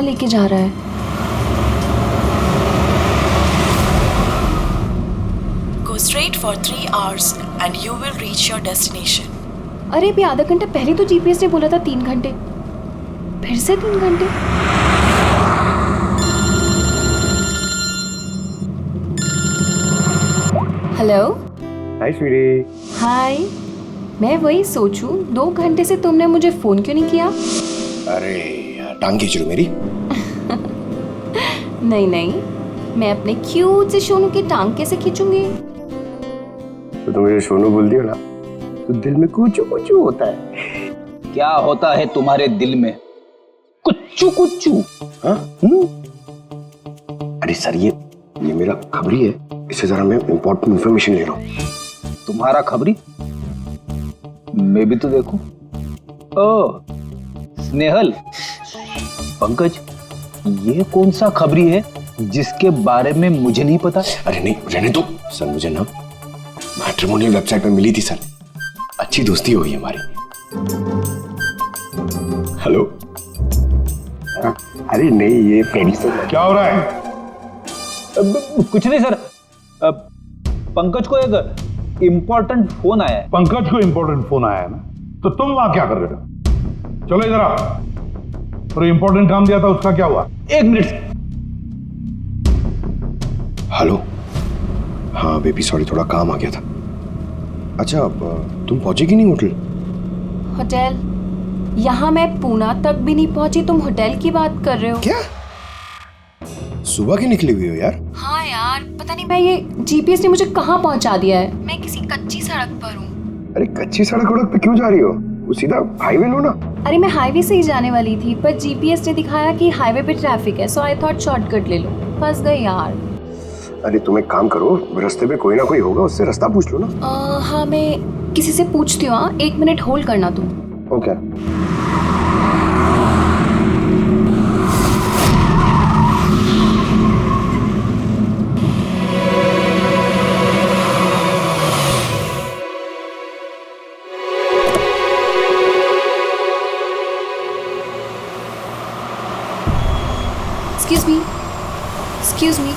लेके जा रहा है? Go straight for 3 hours and you will reach your destination. अरे अभी आधा घंटा पहले तो जीपीएस ने बोला था 3 घंटे, फिर से 3 घंटे। हेलो। हाय स्वीटी। हाय। मैं वही सोचूं 2 घंटे से तुमने मुझे फोन क्यों नहीं किया? अरे यार टांग खींच रही हो मेरी। नहीं नहीं, मैं अपने क्यूट से सोनू की टांग कैसे खींचूंगी? तो तुम मुझे सोनू बोल दियो ना तो दिल में कुछ कुछ होता है। क्या होता है तुम्हारे दिल में? कुच्चू कुच्चू। हाँ? अरे सर ये मेरा खबरी है, इससे जरा मैं इंपॉर्टेंट इंफॉर्मेशन ले रहा हूँ। तुम्हारा खबरी? मैं भी तो देखूं। ओ स्नेहल, पंकज, ये कौन सा खबरी है जिसके बारे में मुझे नहीं पता? अरे नहीं रहने दो सर, मुझे ना मैट्रिमोनियल वेबसाइट पे मिली थी सर, अच्छी दोस्ती हो गई हमारी। हेलो। अरे नहीं ये फ्रेंड सर। क्या हो रहा है? कुछ नहीं सर, पंकज को एक इम्पोर्टेंट फोन आया है। पंकज को इम्पोर्टेंट फोन आया है ना, तो तुम वहां क्या कर रहे हो? चलो इधर आओ। और इम्पोर्टेंट काम दिया था उसका क्या हुआ? 1 मिनट। हेलो। हाँ बेबी सॉरी, थोड़ा काम आ गया था। अच्छा अब तुम पहुंचे कि नहीं होटल? होटल? यहाँ मैं पूना तक भी नहीं पहुंची, तुम होटल की बात कर रहे हो? क्या सुबह की निकली हुई हो यार? हाँ यार, पता नहीं भाई ये जीपीएस ने मुझे कहाँ पहुंचा दिया है। मैं किसी कच्ची सड़क पर हूँ। अरे कच्ची सड़क पे क्यों जा रही हो? वो सीधा हाईवे लो ना। अरे मैं हाईवे से ही जाने वाली थी, पर जीपीएस ने दिखाया कि हाईवे पे ट्रैफिक है, सो आई थॉट शॉर्टकट ले लो। फंस गई यार। अरे तुम एक काम करो, रास्ते पे कोई ना कोई होगा, उससे रास्ता पूछ लो ना। हाँ मैं किसी से पूछती हूँ। 1 मिनट होल्ड करना तुम। ओके। एक्सक्यूज मी,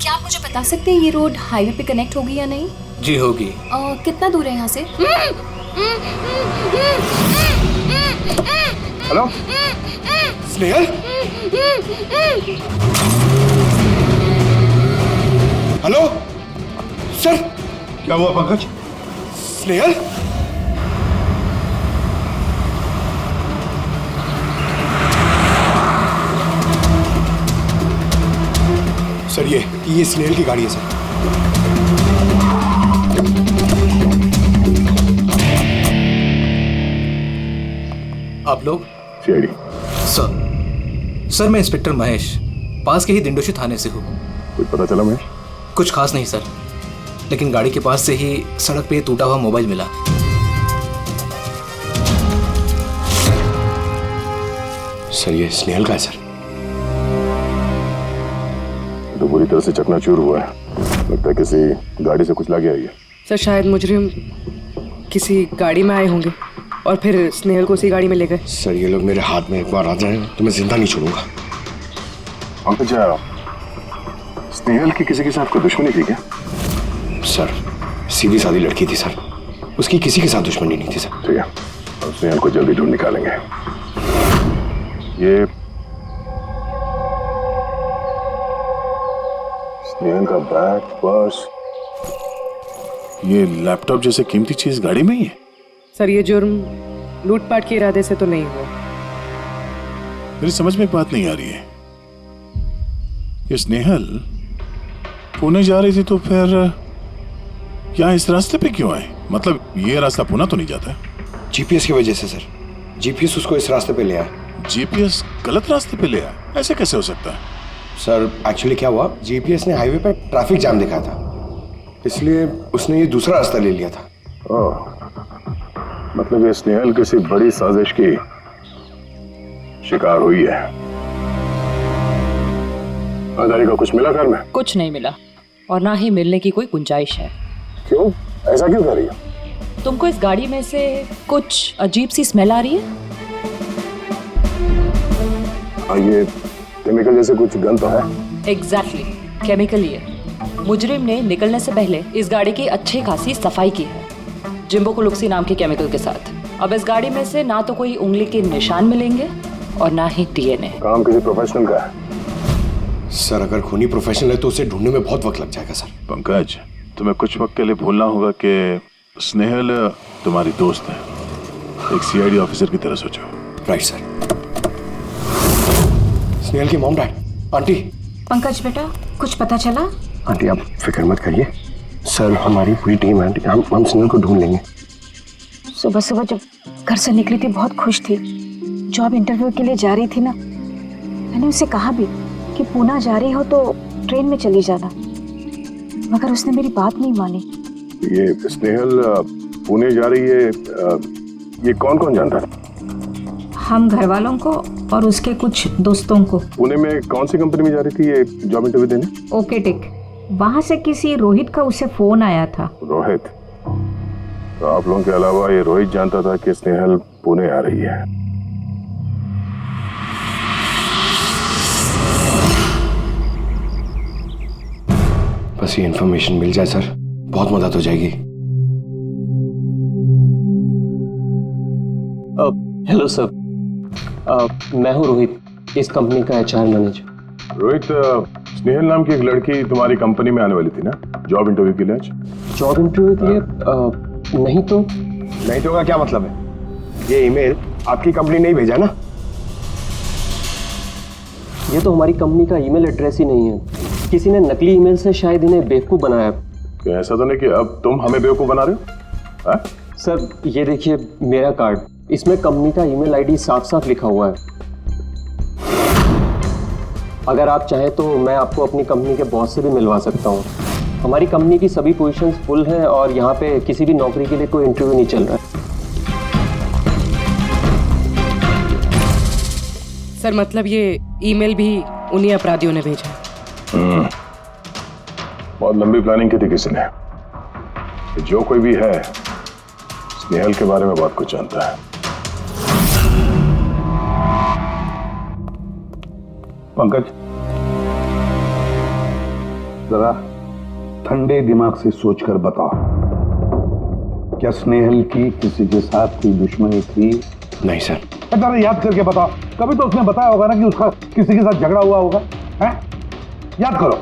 क्या आप मुझे बता सकते हैं ये रोड हाईवे पे कनेक्ट होगी या नहीं? जी होगी। कितना दूर है यहाँ से? हेलो स्नेहल। Hello sir. क्या हुआ पंकज? स्नेहल। सर ये स्नेहल की गाड़ी है सर। आप लोग? सीआईडी। सर मैं इंस्पेक्टर महेश, पास के ही दिंडोशी थाने से हूँ। कुछ पता चला महेश? कुछ खास नहीं सर, लेकिन गाड़ी के पास से ही सड़क पे टूटा हुआ मोबाइल मिला। सर ये स्नेहल का है सर। तो पूरी तरह से चकनाचूर हुआ है, लगता है किसी गाड़ी से कुछ लग गया है। सर शायद मुजरिम किसी गाड़ी में आए होंगे और फिर स्नेहल को उसी गाड़ी में ले गए। सर ये लोग मेरे हाथ में एक बार आ जाए तो मैं जिंदा नहीं छोड़ूंगा। पंकज, स्नेहल की किसी के साथ कोई दुश्मनी थी क्या? सर सीधी सादी लड़की थी सर, उसकी किसी के साथ दुश्मनी नहीं थी सर। ठीक है, हम स्नेहल को जल्दी ढूंढ निकालेंगे। ये स्नेहल का बैग, पर्स, ये लैपटॉप जैसे कीमती चीज गाड़ी में ही है। सर ये जुर्म लूटपाट के इरादे से तो नहीं हुआ। मेरी समझ में एक बात नहीं आ रही है, ये स्नेहल पुणे जा रही थी तो फिर यहाँ इस रास्ते पे क्यों आए? मतलब ये रास्ता पुणे तो नहीं जाता है? जीपीएस की वजह से सर, जीपीएस उसको इस रास्ते पे ले आया। जीपीएस गलत रास्ते पे ले आया, ऐसे कैसे हो सकता है? सर एक्चुअली क्या हुआ, जीपीएस ने हाईवे पे ट्रैफिक जाम दिखाया था, इसलिए उसने ये दूसरा रास्ता ले लिया था। ओह, मतलब ये स्नेहल किसी बड़ी साजिश की शिकार हुई है। आधारी का कुछ मिला घर में? कुछ नहीं मिला और ना ही मिलने की कोई गुंजाइश है। क्यों, ऐसा क्यों कर रही है? तुमको इस गाड़ी में से कुछ अजीब सी स्मेल आ रही है? ये केमिकल जैसे कुछ गन तो है। एग्जैक्टली केमिकल ही है। मुजरिम ने निकलने से पहले इस गाड़ी की अच्छी खासी सफाई की है जिम्बो कुलुक्सी नाम के केमिकल के साथ। अब इस गाड़ी में से ना तो कोई उंगली के निशान मिलेंगे और ना ही डीएनए। काम किसी प्रोफेशनल का है सर। अगर खूनी प्रोफेशनल है तो उसे ढूंढने में बहुत वक्त लग जाएगा सर। पंकज, तुम्हें कुछ वक्त के लिए भूलना होगा कि स्नेहल तुम्हारी दोस्त है, एक सीआईडी ऑफिसर की तरह सोचो। Right sir. स्नेहल की मॉम डैड, आंटी। पंकज बेटा, कुछ पता चला? आंटी आप फिक्र मत करिए सर, हमारी पूरी टीम है आंटी, हम स्नेहल को ढूंढ लेंगे। सुबह सुबह जब घर से निकली थी बहुत खुश थी। जॉब इंटरव्यू के लिए जा रही थी ना, मैंने उसे कहा भी कि पूना जा रही हो तो ट्रेन में चली जाना, मगर उसने मेरी बात नहीं मानी। ये स्नेहल पुणे जा रही है, ये कौन कौन जानता है? हम घर वालों को और उसके कुछ दोस्तों को। पुणे में कौन सी कंपनी में जा रही थी ये जॉब इंटरव्यू देने? ओके टिक। वहां से किसी रोहित का उसे फोन आया था। रोहित? तो आप लोगों के अलावा ये रोहित जानता था कि स्नेहल पुणे आ रही है। बस ये इन्फॉर्मेशन मिल जाए सर, बहुत मदद हो जाएगी। हेलो सर, मैं हूँ रोहित, इस कंपनी का HR मैनेजर। रोहित, स्नेहल नाम की एक लड़की तुम्हारी कंपनी में आने वाली थी ना जॉब इंटरव्यू के लिए? आज जॉब इंटरव्यू के लिए? नहीं तो का क्या मतलब है? ये ईमेल आपकी कंपनी ने ही भेजा ना? ये तो हमारी कंपनी का ईमेल एड्रेस ही नहीं है, किसी ने नकली ईमेल से शायद इन्हें बेवकूफ़ बनाया। क्या ऐसा तो नहीं कि अब तुम हमें बेवकूफ़ बना रहे हो? हा? सर ये देखिए मेरा कार्ड, इसमें कंपनी का ईमेल आईडी साफ साफ लिखा हुआ है। अगर आप चाहें तो मैं आपको अपनी कंपनी के बॉस से भी मिलवा सकता हूँ। हमारी कंपनी की सभी पोजीशंस फुल हैं और यहाँ पे किसी भी नौकरी के लिए कोई इंटरव्यू नहीं चल रहा है। सर मतलब ये ईमेल भी उन्हीं अपराधियों ने भेजा। बहुत लंबी प्लानिंग की थी किसी ने। जो कोई भी है स्नेहल के बारे में बहुत कुछ जानता है। पंकज, जरा ठंडे दिमाग से सोचकर बताओ, क्या स्नेहल की किसी के साथ कोई दुश्मनी थी? नहीं सर। जरा याद करके बताओ, कभी तो उसने बताया होगा ना कि उसका किसी के साथ झगड़ा हुआ होगा, हैं? याद करो।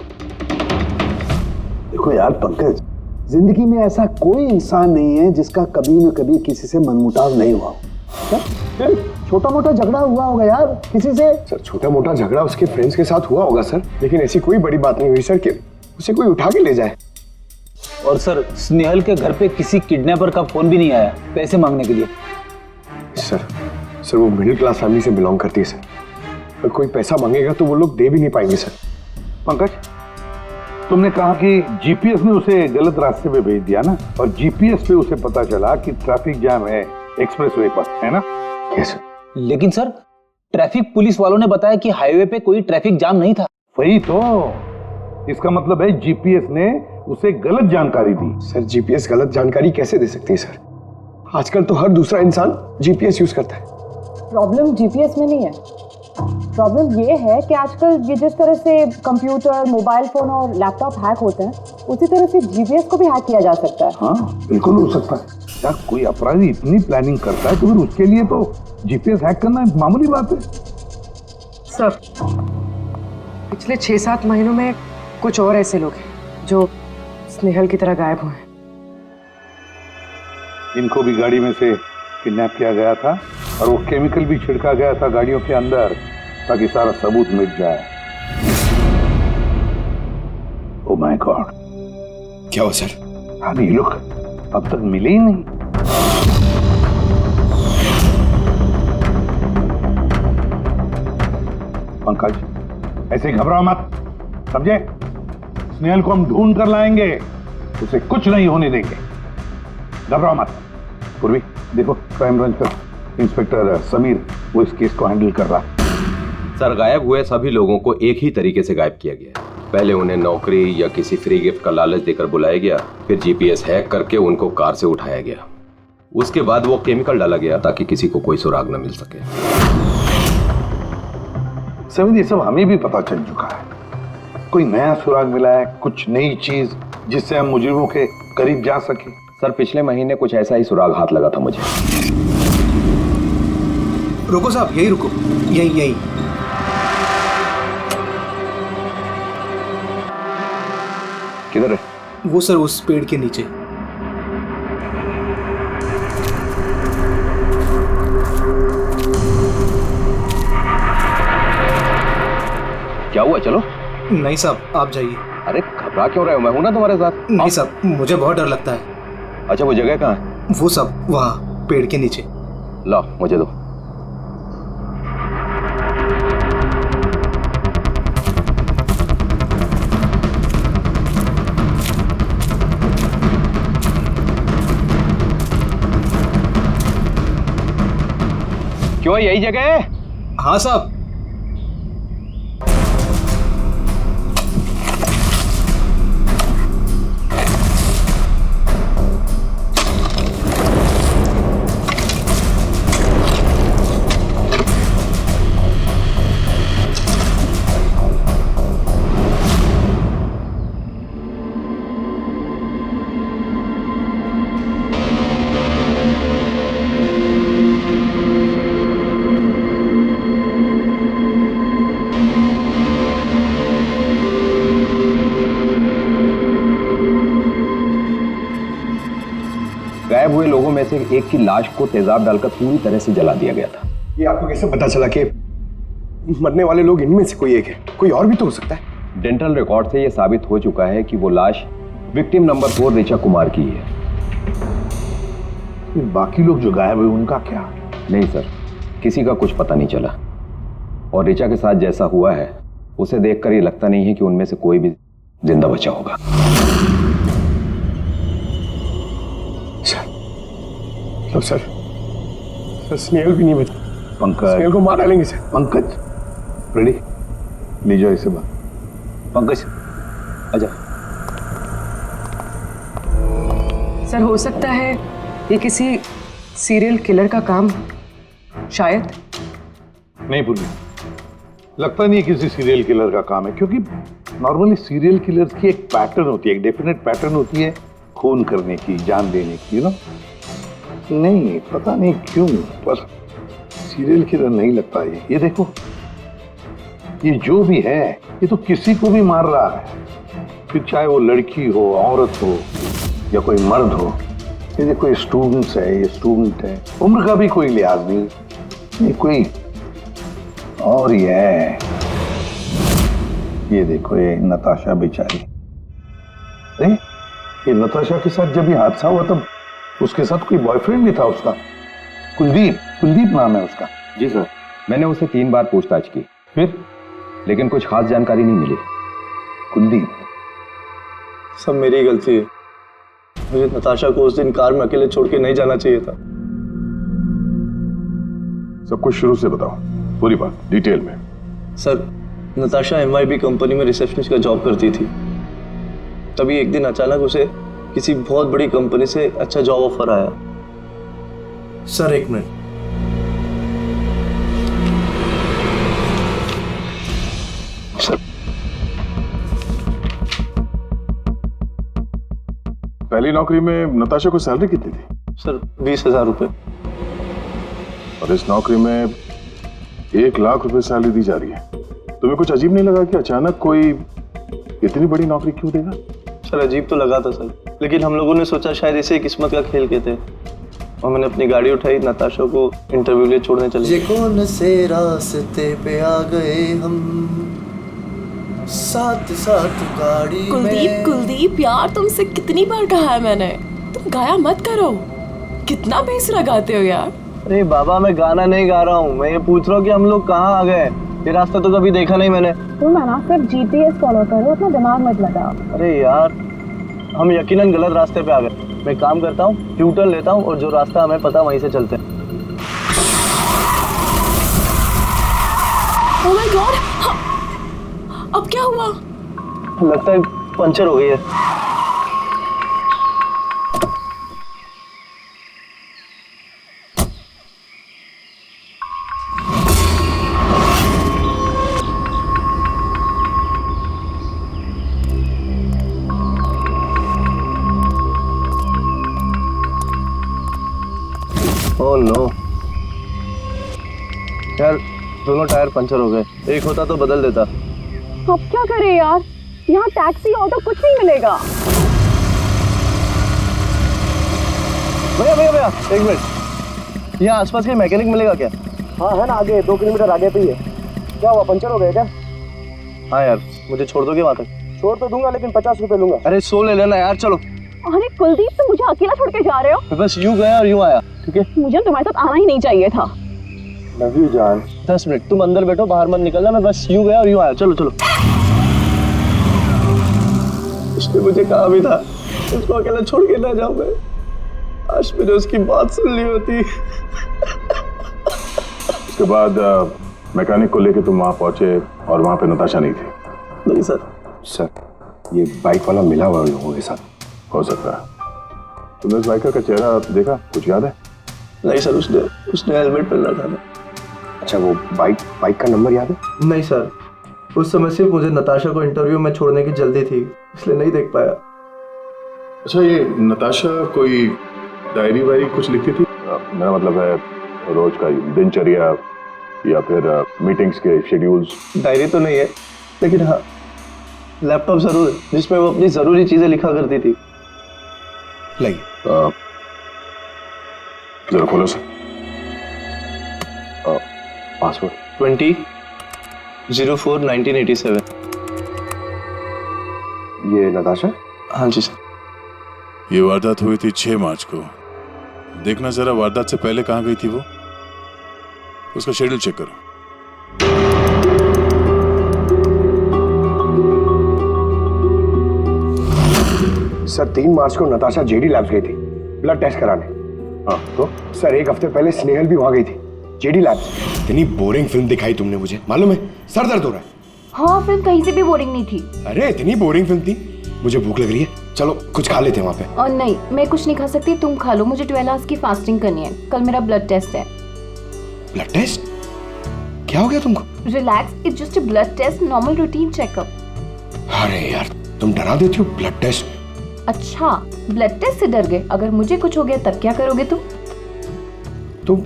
देखो यार पंकज, जिंदगी में ऐसा कोई इंसान नहीं है जिसका कभी न कभी किसी से मनमुटाव नहीं हुआ हो। छोटा मोटा झगड़ा हुआ होगा यार किसी से। सर छोटा मोटा झगड़ा उसके फ्रेंड्स के साथ हुआ होगा सर, लेकिन ऐसी कोई बड़ी बात नहीं हुई सर कि उसे कोई उठा के ले जाए। और सर स्नेहल के घर पे किसी किडनैपर का फोन भी नहीं आया पैसे मांगने के लिए। सर वो मिडिल क्लास फैमिली से बिलोंग करती है सर, अगर कोई पैसा मांगेगा तो वो लोग दे भी नहीं पाएंगे सर। पंकज, तुमने कहा कि जीपीएस ने उसे गलत रास्ते पे भेज दिया ना, और जीपीएस पे उसे पता चला कि ट्रैफिक जाम है एक्सप्रेसवे पर, है ना? यस। लेकिन सर ट्रैफिक पुलिस वालों ने बताया कि हाईवे पे कोई ट्रैफिक जाम नहीं था। वही तो, इसका मतलब है जीपीएस ने उसे गलत जानकारी दी। सर जीपीएस गलत जानकारी कैसे दे सकती है सर? आजकल तो हर दूसरा इंसान जीपीएस यूज करता है। प्रॉब्लम जीपीएस में नहीं है, प्रॉब्लम ये है कि आजकल ये जिस तरह से कंप्यूटर, मोबाइल फोन और लैपटॉप हैक होते हैं, उसी तरह से जीपीएस को भी हैक किया जा सकता है। हाँ बिल्कुल हो सकता है यार, कोई अपराधी इतनी प्लानिंग करता है तो फिर उसके लिए तो जीपीएस हैक करना मामूली बात है। सर पिछले 6-7 महीनों में कुछ और ऐसे लोग हैं जो स्नेहल की तरह गायब हुए हैं। इनको भी गाड़ी में से किडनैप किया गया था और वो केमिकल भी छिड़का गया था गाड़ियों के अंदर ताकि सारा सबूत मिट जाए। ओह माय गॉड, क्या हुआ सर? अभी ये लोग अब तक मिले ही नहीं। पंकज ऐसे घबराओ मत, समझे? स्नेहल को हम ढूंढ कर लाएंगे, उसे कुछ नहीं होने देंगे, घबराओ मत। पूर्वी देखो, क्राइम ब्रांच का इंस्पेक्टर समीर वो इस केस को हैंडल कर रहा है। सर गायब हुए सभी लोगों को एक ही तरीके से गायब किया गया। पहले उन्हें नौकरी या किसी फ्री गिफ्ट का लालच देकर बुलाया गया, फिर जीपीएस हैक करके उनको कार से उठाया गया, उसके बाद वो केमिकल डाला गया ताकि किसी को कोई सुराग न मिल सके। समीर ये सब हमें भी पता चल चुका है। कोई नया सुराग मिला है, कुछ नई चीज जिससे हम मुजरिमों के करीब जा सके? सर पिछले महीने कुछ ऐसा ही सुराग हाथ लगा था मुझे। रुको साहब, यही रुको, यही यही। किधर है? वो सर उस पेड़ के नीचे। क्या हुआ? चलो। नहीं साहब, आप जाइए। अरे घबरा क्यों रहे हो? मैं हूं ना तुम्हारे साथ। नहीं साहब, मुझे बहुत डर लगता है। अच्छा वो जगह कहाँ है? वो सब वहाँ पेड़ के नीचे। लो मुझे दो। क्यों यही जगह है? हाँ साहब। गायब हुए लोगों में से एक की लाश को तेजाब डालकर पूरी तरह से जला दिया गया था। ये आपको कैसे पता चला कि मरने वाले लोग इनमें से कोई एक है? कोई और भी तो हो सकता है। डेंटल रिकॉर्ड से यह साबित हो चुका है कि वो लाश विक्टिम नंबर 4 ऋचा कुमार की है। बाकी लोग जो गायब हुए उनका क्या? नहीं सर, किसी का कुछ पता नहीं चला। और ऋचा के साथ जैसा हुआ है उसे देखकर ये लगता नहीं है कि उनमें से कोई भी जिंदा बचा होगा। सर स्नेहल भी नहीं बचा। पंकज, स्नेहल को मार डालेंगे सर। पंकज रेडी, ले जाओ इसे बाहर। पंकज आजा। सर हो सकता है ये किसी सीरियल किलर का काम, शायद। नहीं पूर्वी, लगता नहीं है किसी सीरियल किलर का काम है, क्योंकि नॉर्मली सीरियल किलर्स की एक पैटर्न होती है, एक डेफिनेट पैटर्न होती है खून करने की, जान देने की, यू नो। नहीं पता नहीं क्यों, पर सीरियल किलर नहीं लगता ये देखो, ये जो भी है ये तो किसी को भी मार रहा है, फिर चाहे वो लड़की हो, औरत हो या कोई मर्द हो। ये देखो ये स्टूडेंट्स है, ये स्टूडेंट है, उम्र का भी कोई लिहाज नहीं, ये कोई और ही है। ये देखो ये नताशा बेचारी, अरे ये नताशा के साथ जब ये हादसा हुआ तब उसके साथ कोई बॉयफ्रेंड भी था उसका, कुलदीप नाम है उसका। जी सर, मैंने उसे 3 बार पूछताछ की, फिर लेकिन कुछ खास जानकारी नहीं मिली। कुलदीप? सब मेरी गलती है, मुझे नताशा को उस दिन कार में अकेले छोड़ के नहीं जाना चाहिए था। सब कुछ शुरू से बताओ, पूरी बात डिटेल में। सर, नताशा MIB कंपनी में रिसेप्शनिस्ट का जॉब करती थी। तभी एक दिन अचानक उसे किसी बहुत बड़ी कंपनी से अच्छा जॉब ऑफर आया। सर एक मिनट। सर पहली नौकरी में नताशा को सैलरी कितनी थी? सर 20,000 रुपए। और इस नौकरी में 1 लाख रुपए सैलरी दी जा रही है। तुम्हें कुछ अजीब नहीं लगा कि अचानक कोई इतनी बड़ी नौकरी क्यों देगा? सर अजीब तो लगा था सर, लेकिन हम लोगों ने सोचा शायद इसे किस्मत का खेल कहते हैं, और मैंने अपनी गाड़ी उठाई, नताशा को इंटरव्यू लिए छोड़ने चले। ये कौन से रास्ते पे आ गए हम, साथ साथ गाड़ी में। कुलदीप यार, तुमसे कितनी बार कहा है मैंने, तुम गाया मत करो। कितना बेसुरा गाते हो यार। अरे बाबा, मैं गाना नहीं गा रहा हूँ, मैं ये पूछ रहा हूँ कि हम लोग कहाँ आ गए। ये रास्ता तो कभी देखा नहीं मैंने। तुम है ना सिर्फ GPS फॉलो करो, अपना दिमाग मत लगाओ। अरे यार, हम यकीनन गलत रास्ते पे आ गए। मैं काम करता हूँ, ट्यूटर लेता हूँ और जो रास्ता हमें पता वहीं से चलते हैं। ओह माय गॉड, अब क्या हुआ? लगता है पंचर हो गई है। ओह नो यार, दोनों टायर पंचर हो गए। एक होता तो बदल देता। अब क्या करें यार, यहाँ टैक्सी ऑटो कुछ नहीं मिलेगा। भैया भैया भैया, एक मिनट, यहाँ आसपास कहीं मैकेनिक मिलेगा क्या? हाँ है ना, आगे 2 किलोमीटर आगे पे ही है। क्या हुआ, पंचर हो गया क्या? हाँ यार, मुझे छोड़ दोगे वहाँ तक? छोड़ तो दूंगा, लेकिन 50 रुपए लूंगा। अरे 100 ले लेना यार, चलो। अरे कुलदीप, तुम मुझे अकेला छोड़ के जा रहे हो? मैं बस यूं गया और यूं आया, ठीक है? मुझे तुम्हारे साथ आना ही नहीं चाहिए था। लव यू जान। 10 मिनट तुम अंदर बैठो, बाहर मत निकलना। मैं बस यूं गया और यूं आया। चलो चलो। उसने मुझे कहा भी था उसको अकेला छोड़ के ना जाऊं मैं। आज मैंने उसकी बात सुन ली होती। उसके बाद मैकेनिक को लेके तुम वहां पहुंचे और वहां पे नताशा नहीं थी? नहीं सर। सर, ये बाइक वाला मिला हुआ लोगों के साथ। हो सकता है। तुमने उस बाइकर का चेहरा देखा, कुछ याद है? नहीं सर, उसने हेलमेट पहन रखा था। अच्छा, वो बाइक का नंबर याद है? नहीं सर, उस समय सिर्फ मुझे नताशा को इंटरव्यू में छोड़ने की जल्दी थी, इसलिए नहीं देख पाया। अच्छा, ये नताशा कोई डायरी वायरी कुछ लिखती थी? मेरा मतलब है रोज का दिनचर्या या फिर मीटिंग्स के शेड्यूल्स। डायरी तो नहीं है, लेकिन हाँ लैपटॉप जरूर है जिसमें वो अपनी जरूरी चीजें लिखा करती थी। लाइए जरा खोलो सर। पासवर्ड 20/04/1987। ये नताशा? हाँ जी सर। ये वारदात हुई थी 6 मार्च को। देखना जरा वारदात से पहले कहाँ गई थी वो, उसका शेड्यूल चेक करो। सर, 3 मार्च को नताशा जेडी लैब्स गई थी ब्लड टेस्ट कराने। हाँ तो? सर, 1 हफ्ते पहले स्नेहल भी वहां गई थी जेडी लैब्स। इतनी बोरिंग फिल्म दिखाई तुमने मुझे, मालूम है? सर दर्द हो रहा है। हाँ, फिल्म कहीं से भी बोरिंग नहीं थी। अरे इतनी बोरिंग फिल्म थी। मुझे भूख लग रही है, चलो कुछ खा लेते हैं वहाँ पे। और नहीं, मैं कुछ नहीं खा सकती, तुम खा लो। मुझे 12 आवर्स की फास्टिंग करनी है, कल मेरा ब्लड टेस्ट है। Blood test? क्या हो गया तुमको? Relax, it's just a blood test, normal routine checkup. अरे यार, तुम डरा देती हो। Blood test? अच्छा, ब्लड टेस्ट से डर गए? अगर मुझे कुछ हो गया तब क्या करोगे तुम? तुम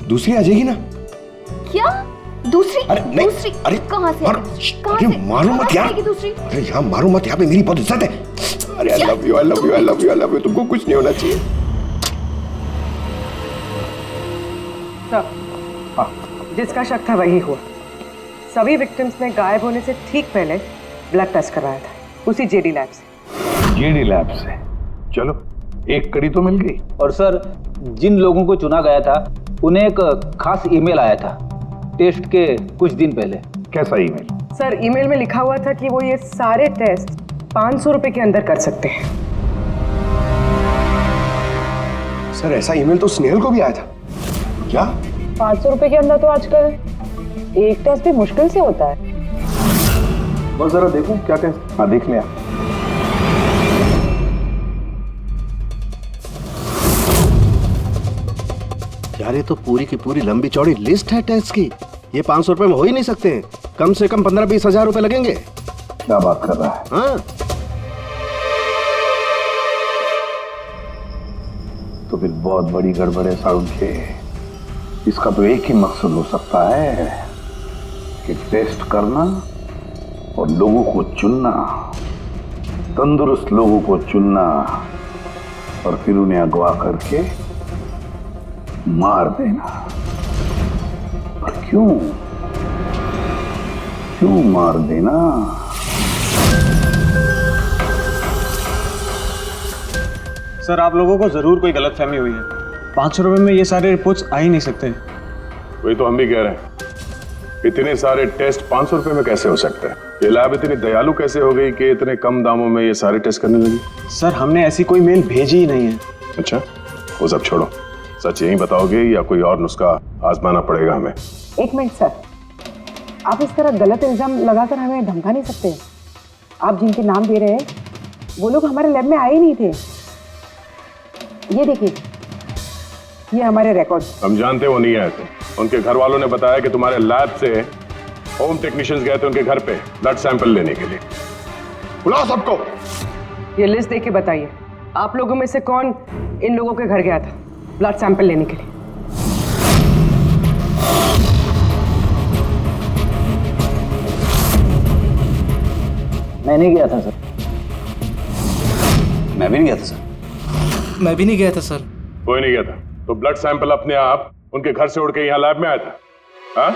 दूसरी आ जाएगी ना? क्या दूसरी? अरे नहीं, दूसरी? अरे कहाँ से? अरे मारो मत यार। दूसरी? अरे यहाँ मारो मत, यहाँ पे मेरी बहुत इज्जत है। अरे I love you, I love you, I love you, I love you. तुमको कुछ नहीं होना चाहिए। सर, जिसका शक था वही हुआ। सभी विक्टिम्स ने गायब होने से ठीक पहले ब्लड टेस्ट करवाया था, उसी जेडी लैब से। जेडी लैब से? चलो, एक कड़ी तो मिल गई। और सर, जिन लोगों को चुना गया था उन्हें एक खास ईमेल आया था टेस्ट के कुछ दिन पहले। कैसा ईमेल? सर, ईमेल में लिखा हुआ था कि वो ये सारे टेस्ट 500 रुपए के अंदर कर सकते हैं। सर, ऐसा ईमेल तो स्नेहल को भी आया था। क्या 500 रुपए के अंदर तो आजकल एक टेस्ट भी मुश्किल से होता है। बस जरा देखो क्या टेस्ट। हाँ, देख लिया। यार, ये तो पूरी की पूरी लंबी चौड़ी लिस्ट है टेस्ट की। ये 500 रुपए में हो ही नहीं सकते। कम से कम 15-20 हजार रुपए लगेंगे। क्या बात कर रहा है? हाँ, तो फिर बहुत बड़ी गड़बड़ है सारुण के। इसका तो एक ही मकसद हो सकता है कि टेस्ट करना और लोगों को चुनना, तंदुरुस्त लोगों को चुनना और फिर उन्हें अगवा करके मार देना। और क्यों मार देना? सर, आप लोगों को जरूर कोई गलतफहमी हुई है। 500 रुपए में ये सारे रिपोर्ट्स आ ही नहीं सकते। वही तो हम भी कह रहे हैं, इतने सारे टेस्ट 500 रुपए में कैसे हो सकते हैं? ये लैब इतनी दयालु कैसे हो गई कि इतने कम दामों में ये सारे टेस्ट करने लगी? सर, हमने ऐसी कोई मेल भेजी ही नहीं है। अच्छा, वो सब छोड़ो, सच यही बताओगे या कोई और नुस्खा आजमाना पड़ेगा हमें? 1 मिनट सर, आप इस तरह गलत इल्जाम लगाकर हमें धमका नहीं सकते। आप जिनके नाम दे रहे हैं वो लोग हमारे लैब में आए ही नहीं थे। ये देखिए, ये हमारे रिकॉर्ड्स। हम जानते वो नहीं आए थे। उनके घर वालों ने बताया कि तुम्हारे लैब से होम टेक्नीशियंस गए थे उनके घर पे ब्लड सैंपल लेने के लिए। बुलाओ सबको। ये लिस्ट देख के बताइए, आप लोगों में से कौन इन लोगों के घर गया था ब्लड सैंपल लेने के लिए? मैं नहीं गया था सर। मैं भी नहीं गया था सर। मैं भी नहीं गया था सर। कोई नहीं गया था तो ब्लड सैंपल अपने आप उनके घर से उड़ के यहाँ लैब में आया था? हाँ?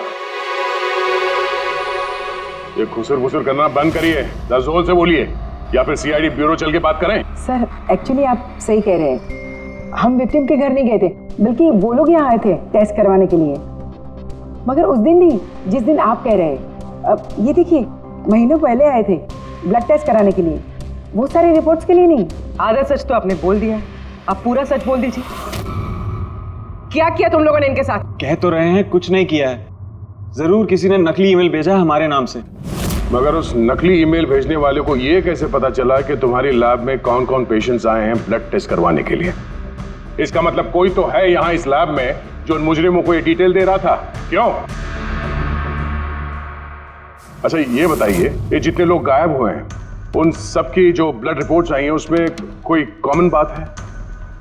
ये खुसर फुसर करना बंद करिए, जोर से बोलिए, या फिर सीआईडी ब्यूरो चल के बात करें। सर एक्चुअली आप सही कह रहे हैं, हम विक्टिम के घर नहीं गए थे, बल्कि वो लोग यहाँ आए थे टेस्ट करवाने के लिए। मगर उस दिन नहीं जिस दिन आप कह रहे हैं। अब ये देखिए, महीनों पहले आए थे ब्लड टेस्ट कराने के लिए, वो सारी रिपोर्ट्स के लिए नहीं। आधा सच तो आपने बोल दिया, आप पूरा सच बोल दीजिए। क्या किया तुम लोगों ने इनके साथ? कह तो रहे हैं कुछ नहीं किया है, जरूर किसी ने नकली ईमेल भेजा है हमारे नाम से। मगर उस नकली ईमेल भेजने वाले को ये कैसे पता चला कि तुम्हारी लैब में कौन कौन पेशेंट्स आए हैं ब्लड टेस्ट करवाने के लिए? इसका मतलब कोई तो है यहाँ इस लैब में जो उन मुजरिमों को ये डिटेल दे रहा था, क्यों? अच्छा ये बताइए, ये जितने लोग गायब हुए हैं उन सबकी जो ब्लड रिपोर्ट्स आई हैं उसमें कोई कॉमन बात है?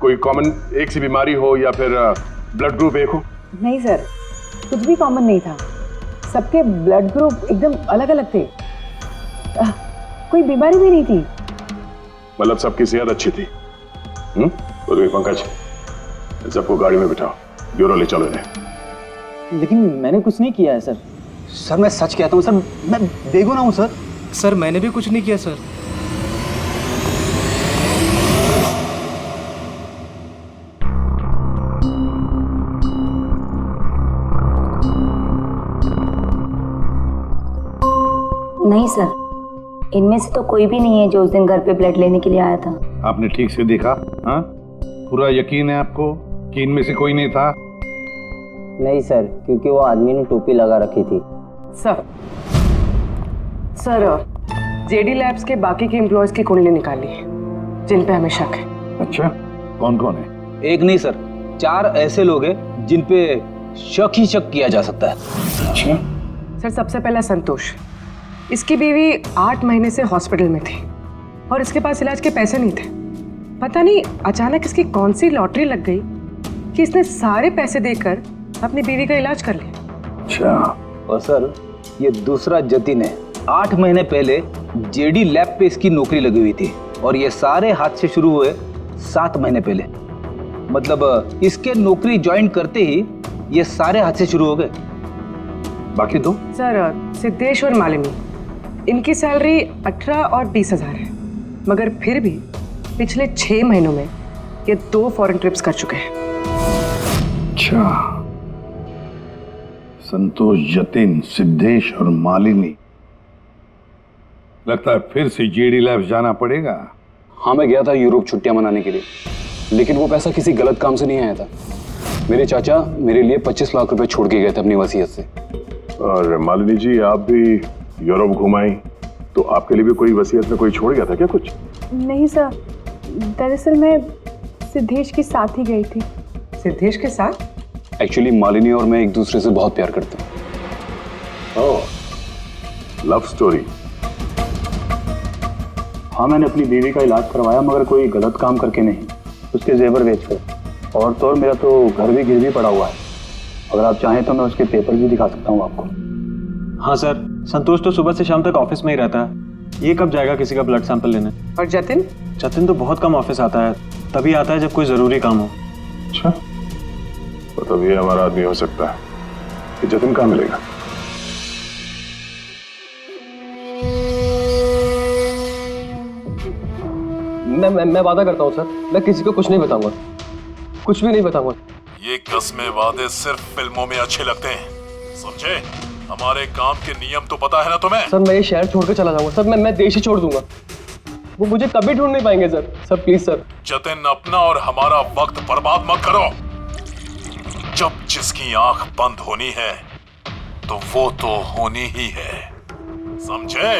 कोई कॉमन एक सी बीमारी हो या फिर ब्लड ग्रुप एक हो? नहीं सर, कुछ भी कॉमन नहीं था। सबके ब्लड ग्रुप एकदम अलग अलग थे। कोई बीमारी भी नहीं थी। मतलब सबकी सेहत अच्छी थी? तो पंकज, सबको गाड़ी में बिठाओ, ब्यूरो ले चलो इन्हें। लेकिन मैंने कुछ नहीं किया है सर। सर मैं सच कहता हूँ सर, मैं बेगुनाह हूँ सर। सर मैंने भी कुछ नहीं किया सर। नहीं सर, इनमें से तो कोई भी नहीं है जो उस दिन घर पे ब्लड लेने के लिए आया था। आपने ठीक से देखा? हाँ, पूरा यकीन है आपको कि इनमें से कोई नहीं था? नहीं सर, क्योंकि वो आदमी ने टोपी लगा रखी थी। सर जेडी लैब्स के बाकी के एम्प्लॉयज की कुंडली निकाली है जिन पे हमें शक है। अच्छा, कौन कौन है? एक नहीं सर, 4 ऐसे लोग हैं जिन पे शक ही शक किया जा सकता है। अच्छा सर, सबसे पहला संतोष, इसकी बीवी 8 महीने से हॉस्पिटल में थी और इसके पास इलाज के पैसे नहीं थे। पता नहीं अचानक इसकी कौन सी लॉटरी लग गई कि इसने सारे पैसे देकर अपनी बीवी का इलाज कर लिया। अच्छा। और सर ये दूसरा जतिन है, 8 महीने पहले जेडी लैब पे इसकी नौकरी लगी हुई थी और ये सारे हादसे शुरू हुए 7 महीने पहले। मतलब इसके नौकरी ज्वाइन करते ही ये सारे हादसे शुरू हो गए। बाकी 2? सर सिद्धेश और मालिनी, इनकी सैलरी 18 और 20 हजार है, मगर फिर भी पिछले 6 महीनों में ये 2 फॉरेन ट्रिप्स कर चुके हैं। अच्छा, संतोष, जतिन, सिद्धेश और मालिनी। लगता है फिर से जेडी लैब्स जाना पड़ेगा। हाँ, मैं गया था यूरोप छुट्टियां मनाने के लिए, लेकिन वो पैसा किसी गलत काम से नहीं आया था। मेरे चाचा मेरे लिए 25 लाख रुपए छोड़ के गए थे अपनी वसीयत से। और मालिनी जी, आप भी यूरोप घुमाई, तो आपके लिए भी कोई वसीयत में कोई छोड़ गया था क्या कुछ? नहीं सर, दरअसल मैं सिद्धेश के साथ ही गई थी। सिद्धेश के साथ? एक्चुअली मालिनी और मैं एक दूसरे से बहुत प्यार करते हैं। ओह, लव स्टोरी। हाँ, मैंने अपनी बीवी का इलाज करवाया, मगर कोई गलत काम करके नहीं, उसके जेवर बेचकर। और तो और मेरा तो घर भी गिरवी पड़ा हुआ है। अगर आप चाहें तो मैं उसके पेपर भी दिखा सकता हूँ आपको। हाँ सर, संतोष तो सुबह से शाम तक ऑफिस में ही रहता है। ये कब जाएगा किसी का ब्लड सैंपल लेने? और जतिन? जतिन तो बहुत कम ऑफिस आता है, तभी आता है जब कोई जरूरी काम हो। अच्छा, तो तब ये हमारा आदमी हो सकता है। कि जतिन कहाँ मिलेगा? मैं वादा करता हूँ सर, मैं किसी को कुछ नहीं बताऊंगा, कुछ भी नहीं बताऊंगा। ये कस्में वादे सिर्फ फिल्मों में अच्छे लगते हैं, समझे? हमारे काम के नियम तो पता है ना तुम्हें? सर मैं ये शहर छोड़ के चला जाऊंगा सर, मैं देश ही छोड़ दूंगा। वो मुझे कभी ढूंढ नहीं पाएंगे sir. Sir please sir. Jatin, अपना और हमारा वक्त बर्बाद मत करो। जब जिसकी आंख बंद होनी है तो वो तो होनी ही है, समझे?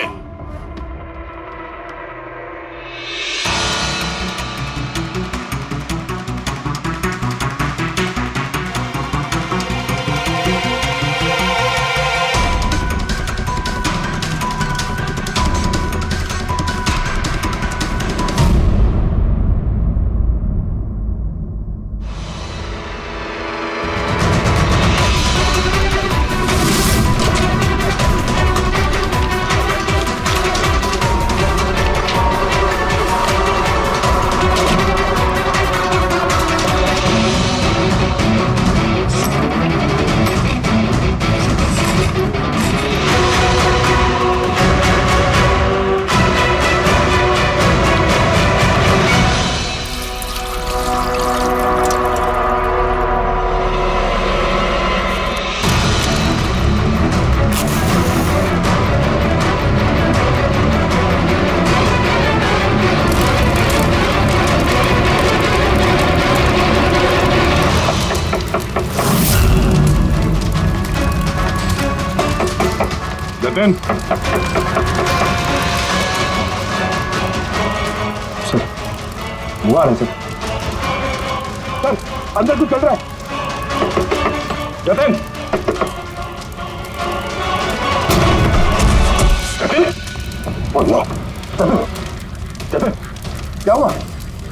जतिन, सर वो आ रहे सर। सर अंदर कुछ चल रहा है। जतिन, जतिन, जतिन, क्या हुआ?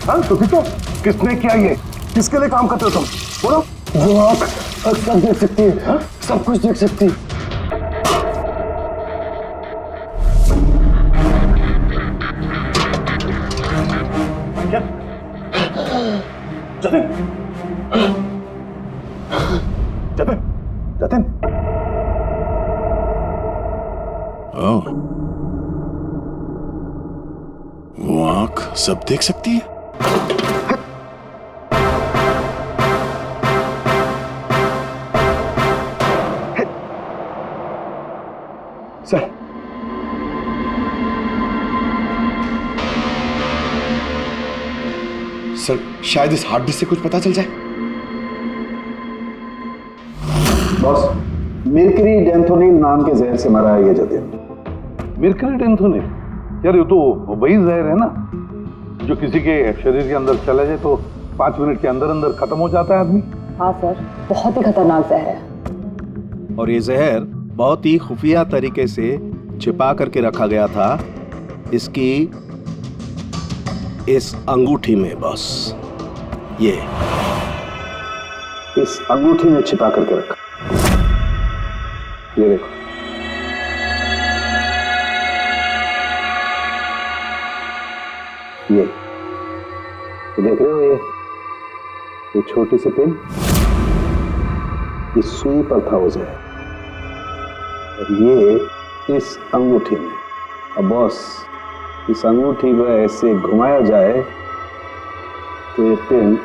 हाँ तो किसने किया ये? किसके लिए काम करते हो तुम? बोलो। वो आँख सब देख सकती है, हाँ? सब कुछ देख सकती है। जतिन, जतिन, जतिन। ओह, वो आंख सब देख सकती है? सर सर शायद इस हार्ड डिस्क से कुछ पता चल जाए। बॉस, मिर्करी डेंथोनिल नाम के जहर से मरा है ये जतिन। मिर्करी डेंथोनिल? यार ये तो वही जहर है ना जो किसी के शरीर के अंदर चला जाए तो 5 मिनट के अंदर अंदर खत्म हो जाता है आदमी। हाँ सर, बहुत ही खतरनाक जहर है। और ये जहर बहुत ही खुफिया तरीके से छिपा करके रखा गया था इसकी इस अंगूठी में बॉस। ये इस अंगूठी में छिपा करके रखा। ये देखो, ये देख रहे हो? ये छोटी सी पिन, इस सुई पर था वो जहर, और ये इस अंगूठी में। अब बॉस, इस अंगूठी को ऐसे घुमाया जाए तो ये पिन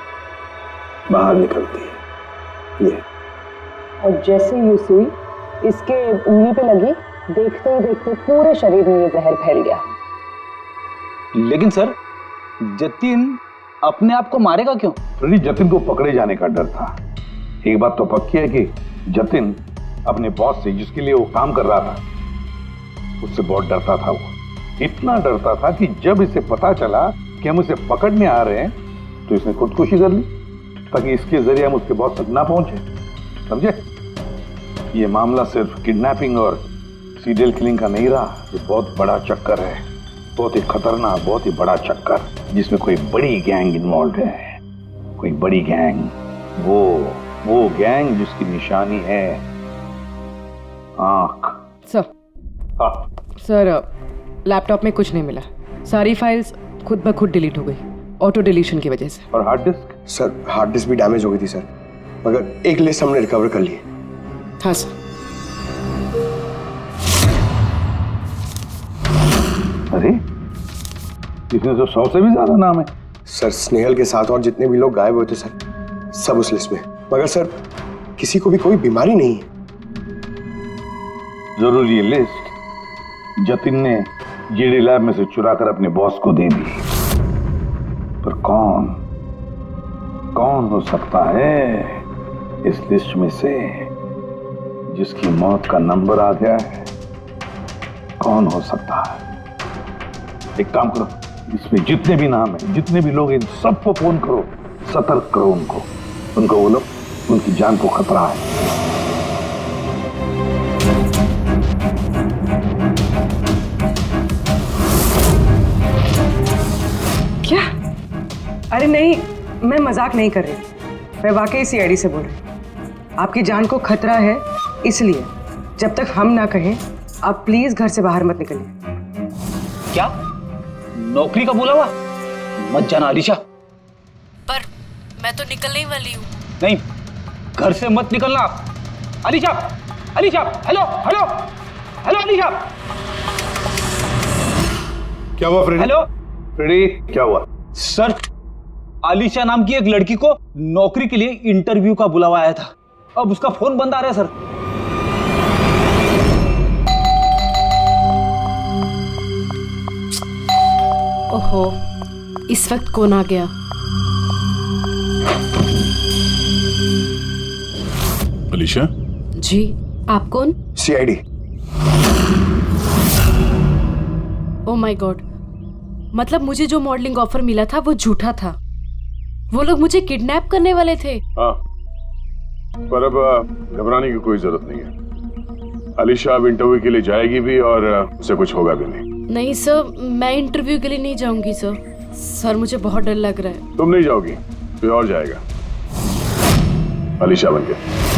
बाहर निकलती है। ये और जैसे ये सुई इसके उंगली पे लगी, देखते ही देखते पूरे शरीर में ये जहर फैल गया। लेकिन सर, जतिन अपने आप को मारेगा क्यों? फ्रेडी, जतिन को पकड़े जाने का डर था। एक बात तो पक्की है कि जतिन अपने बॉस से, जिसके लिए वो काम कर रहा था, उससे बहुत डरता था। वो इतना डरता था कि जब इसे पता चला कि हम उसे पकड़ने आ रहे हैं तो इसने खुदकुशी कर ली ताकि इसके जरिए हम उसके बॉस तक ना पहुंचे। समझे? ये मामला सिर्फ किडनैपिंग और सीरियल किलिंग का नहीं रहा, ये बहुत बड़ा चक्कर है, बहुत ही खतरनाक, बहुत ही बड़ा चक्कर, जिसमें कोई बड़ी गैंग इन्वॉल्व है। कोई बड़ी गैंग, वो गैंग जिसकी निशानी है आंख। सर, सर लैपटॉप में कुछ नहीं मिला। सारी फाइल्स खुद ब खुद डिलीट हो गई, ऑटो डिलीशन की वजह से। और hard disk? Sir hard disk भी डैमेज हो गई थी सर, मगर एक लिस्ट हमने रिकवर कर ली। हाँ सर। अरे इसमें तो 100 से भी ज्यादा नाम है। सर स्नेहल के साथ और जितने भी लोग गायब हुए थे सर, सब उस लिस्ट में। मगर सर किसी को भी कोई बीमारी नहीं है। जरूर ये लिस्ट जतिन ने जीडी लैब में से चुरा कर अपने बॉस को दे दी। पर कौन हो सकता है इस लिस्ट में से जिसकी मौत का नंबर आ गया है? कौन हो सकता है? एक काम करो, इसमें जितने भी नाम हैं, जितने भी लोग, इन सबको फोन करो, सतर्क करो उनको बोलो उनकी जान को खतरा है। क्या? अरे नहीं, मैं मजाक नहीं कर रही, मैं वाकई सीआईडी से बोल रही। आपकी जान को खतरा है, इसलिए जब तक हम ना कहें आप प्लीज घर से बाहर मत निकलिए। क्या? नौकरी का बुलावा? मत जाना अलीशा। पर मैं तो निकलने ही वाली हूँ। नहीं, घर से मत निकलना आप। Alisha, Alisha, hello hello hello Alisha. क्या हुआ फ्रेडी? हेलो फ्रेडी, क्या हुआ? सर, अलीशा नाम की एक लड़की को नौकरी के लिए इंटरव्यू का बुलावा आया था। अब उसका फोन बंद आ रहा है सर। ओहो, इस वक्त कौन आ गया? अलीशा? जी, आप कौन? सीआईडी। ओह माय गॉड, मतलब मुझे जो मॉडलिंग ऑफर मिला था वो झूठा था। वो लोग मुझे किडनैप करने वाले थे। हाँ, पर अब घबराने की कोई जरूरत नहीं है। अलीशा अब इंटरव्यू के लिए जाएगी भी और उसे कुछ होगा भी नहीं। नहीं सर, मैं इंटरव्यू के लिए नहीं जाऊंगी सर। सर मुझे बहुत डर लग रहा है। तुम नहीं जाओगी, कोई और जाएगा अलीशा बनके।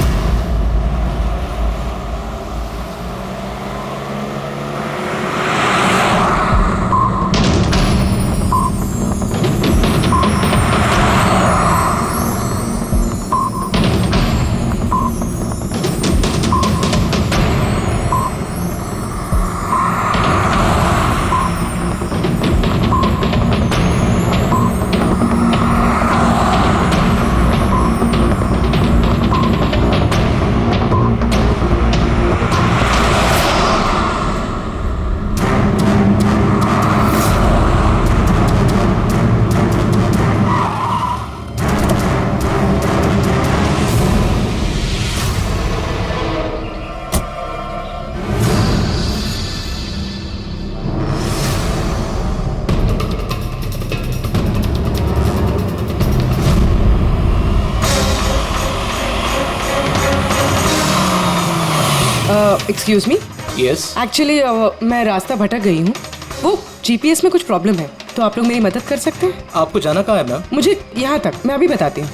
Excuse me. यस। एक्चुअली मैं रास्ता भटक गई हूँ। वो जीपीएस में कुछ प्रॉब्लम है, तो आप लोग मेरी मदद कर सकते हैं? आपको जाना कहाँ है मैम? मुझे यहाँ तक, मैं अभी बताती हूँ।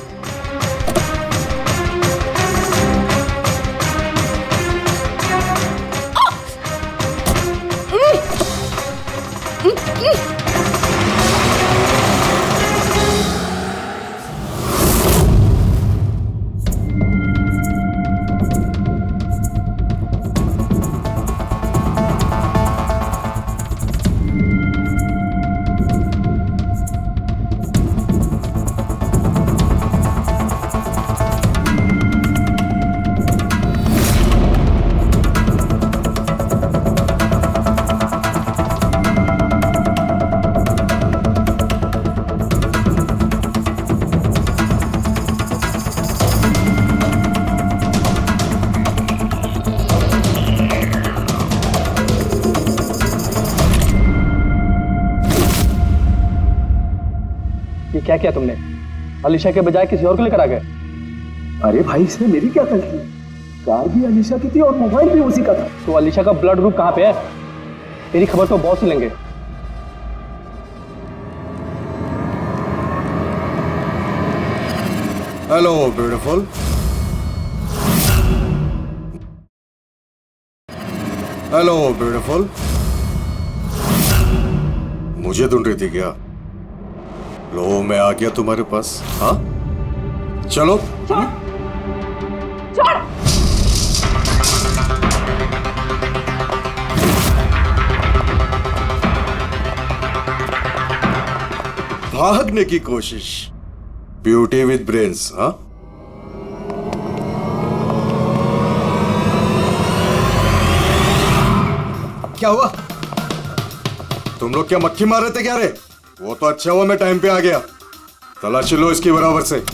ये क्या किया तुमने? अलीशा के बजाय किसी और को लेकर आ गए? अरे भाई, इसने मेरी क्या गलती? कार भी अलीशा की थी और मोबाइल भी उसी का था। तो अलीशा का ब्लड ग्रुप कहाँ पे है? तेरी खबर तो बॉस ही लेंगे। Hello beautiful. Hello beautiful. मुझे ढूंढ रही थी क्या? लो, मैं आ गया तुम्हारे पास। हाँ, चलो। छोड़। भागने की कोशिश। Beauty with brains. हाँ, क्या हुआ? तुम लोग क्या मक्खी मार रहे थे क्या रे? वो तो अच्छा हुआ मैं टाइम पे आ गया। तलाशी लो इसकी बराबर से।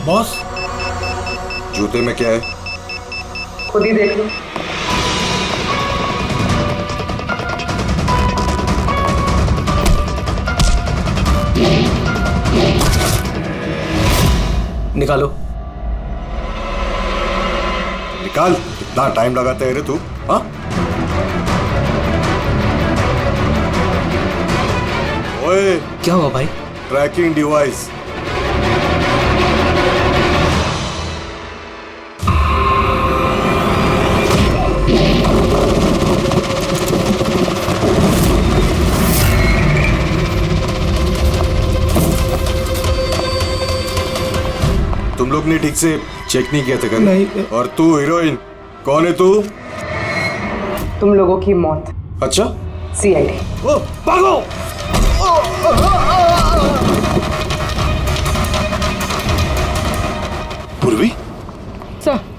बॉस, जूते में क्या है? खुद ही देख लो। निकालो। निकाल। इतना टाइम लगाता है रे तू? हाँ, ओए, क्या हुआ भाई? Tracking device. तुम लोग ने ठीक से चेक नहीं किया था क्या? नहीं। और तू हीरोइन, कौन है तू? तुम लोगों की मौत। अच्छा, सीआईडी। ओ, भागो!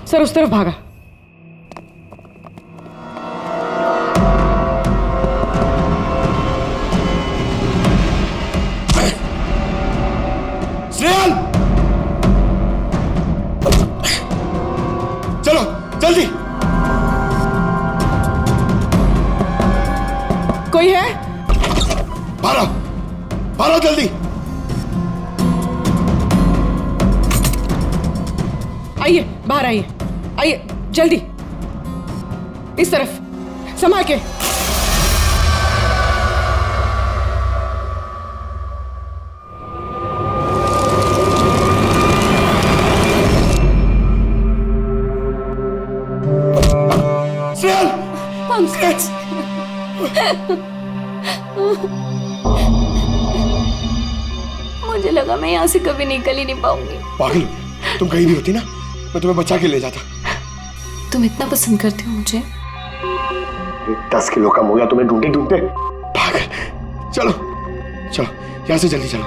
सर उस तरफ भागा। स्नेहल, चलो जल्दी। कोई है? भारा जल्दी। आइए बाहर आइए, आइए जल्दी, इस तरफ, संभाल के। मुझे लगा मैं यहाँ से कभी निकल ही नहीं पाऊंगी। पागल, तुम कहीं नहीं होती ना, मैं तुम्हें बचा के ले जाता। तुम इतना पसंद करते हो मुझे? 10 किलो कम हो गया तुम्हें ढूंढते ढूंढते। पागल, चलो चलो यहाँ से जल्दी चलो।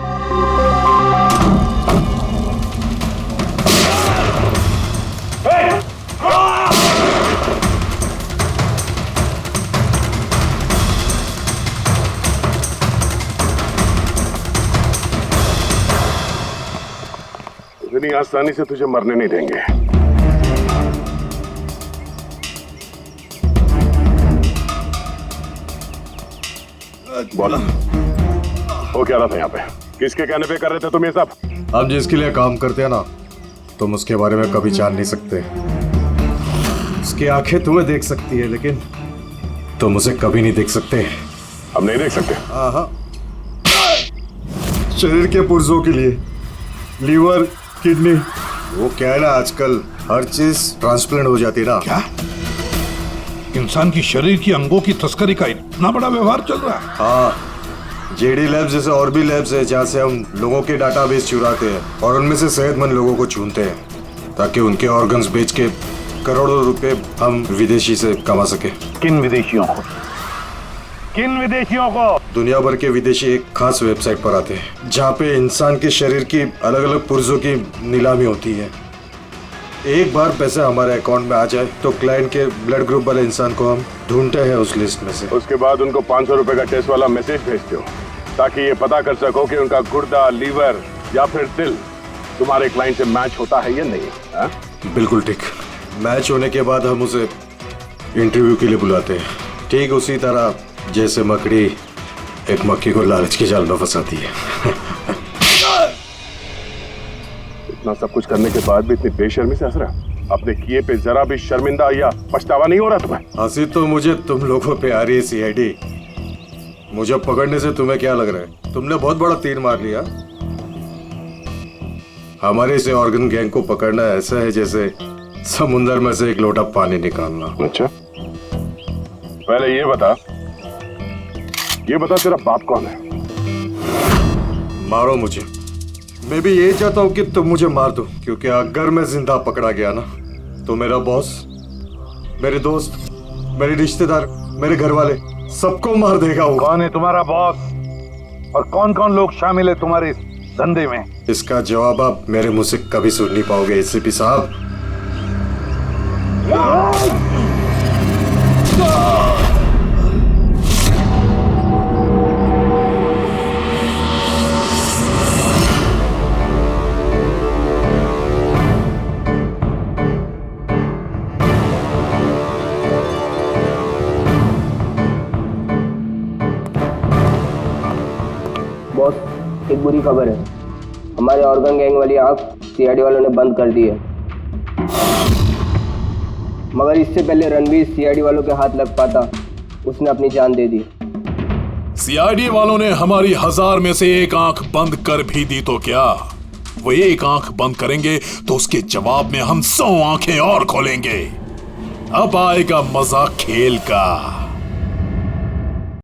इतनी आसानी से तुझे मरने नहीं देंगे। बोला, वो क्या रहा था यहाँ पे? किसके कहने पे कर रहे थे तुम ये सब? हम जिसके लिए काम करते हैं ना, तुम उसके बारे में कभी जान नहीं सकते। उसकी आंखें तुम्हें देख सकती है, लेकिन तुम उसे कभी नहीं देख सकते। हम नहीं देख सकते? हाँ, शरीर के पुर्जों के लिए, लीवर, किडनी, वो क्या है ना, आजकल हर चीज ट्रांसप्लांट हो जाती है ना। क्या? इंसान की शरीर की अंगों की तस्करी का इतना बड़ा व्यवहार चल रहा है? हाँ, जेडी लैब्स जैसे और भी लैब्स है जहाँ से हम लोगों के डाटाबेस चुराते हैं और उनमें से सेहतमंद लोगों को चुनते हैं ताकि उनके ऑर्गन्स बेच के करोड़ों रुपए हम विदेशी से कमा सके। किन विदेशियों को? किन विदेशियों को? दुनिया भर के विदेशी एक खास वेबसाइट पर आते हैं जहाँ पे इंसान के शरीर की अलग अलग पुर्जों की नीलामी होती है। एक बार पैसा हमारे अकाउंट में आ जाए तो क्लाइंट के ब्लड ग्रुप वाले इंसान को हम ढूंढते हैं उस लिस्ट में से। उसके बाद उनको 500 रुपए का टेस्ट वाला मैसेज भेजते हो ताकि ये पता कर सको कि उनका गुर्दा, लीवर या फिर दिल तुम्हारे क्लाइंट से मैच होता है या नहीं। हा? बिल्कुल ठीक। मैच होने के बाद हम उसे इंटरव्यू के लिए बुलाते हैं, ठीक उसी तरह जैसे मकड़ी एक मक्खी को लालच के जाल में फंसाती है। इतना सब कुछ करने के बाद भी इतनी बेशर्मी से हंस रहा? अपने किए पे जरा भी शर्मिंदा या पछतावा नहीं हो रहा तुम्हें? हंसी तो मुझे तुम लोगों पे आ रही है सीआईडी। मुझे पकड़ने से तुम्हें क्या लग रहा है? तुमने बहुत बड़ा तीर मार लिया। हमारे से ऑर्गन गैंग को पकड़ना ऐसा है जैसे समुंदर में से एक लोटा पानी निकालना। अच्छा, पहले ये बता तेरा बाप कौन है? मारो मुझे। मैं भी यही चाहता हूँ कि तुम मुझे मार दो, क्योंकि अगर मैं जिंदा पकड़ा गया ना तो मेरा बॉस, मेरे दोस्त, मेरे रिश्तेदार, मेरे घर वाले सबको मार देगा वो। कौन है तुम्हारा बॉस और कौन कौन लोग शामिल है तुम्हारे इस धंधे में? इसका जवाब आप मेरे मुंह से कभी सुन नहीं पाओगे एसीपी साहब। बॉस, एक बुरी खबर है। हमारे ऑर्गन गैंग वाली आंख सीआईडी वालों ने बंद कर दी है। मगर इससे पहले रणवीर सीआईडी वालों के हाथ लग पाता, उसने अपनी जान दे दी। सीआईडी वालों ने हमारी 1000 में से एक आंख बंद कर भी दी तो क्या? वो एक आंख बंद करेंगे तो उसके जवाब में हम 100 आंखें और खोलेंगे। अब आएगा मजा खेल का।